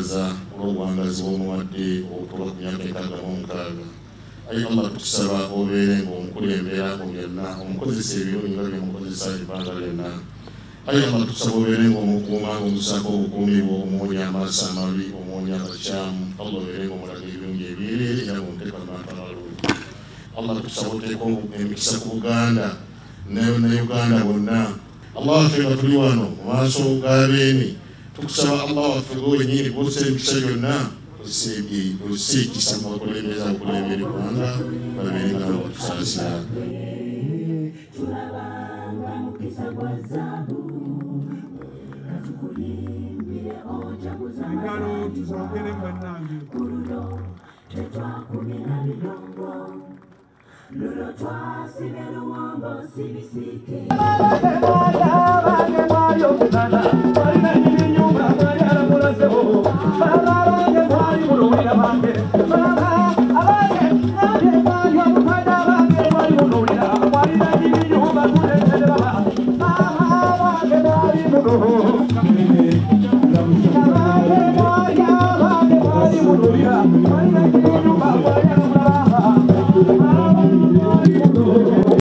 tukwebaza olw'obuwangazi bw'omuwadde okuva ku myaka 66. Ayi Allah tukusaba obeere ng'omukulembera mu byonna, omukozesa ebirungi nga byemukozesa ebbanga lyonna. Ayi Allah tukusaba obeere ng'omukuuma, ng'omusaako obukuumi bwo, omuwonya amaaso amabi, omuwonya abakyamu. Allah obeere ng'omulaga ebirungi ebyereere era ng'omuteeka mu bantu abalungi. Allah tukusaba oteeka emikisa ku Buganda ne Uganda bonna. Allah waffe nga tuli wano mu maaso g'abeene, tukusaba Allah waffe gwenyini bw'ossa emikisa gyonna, ozisa ekisa mu bakulembeza okulembera eggwanga babeere nga bakusaasira. Oh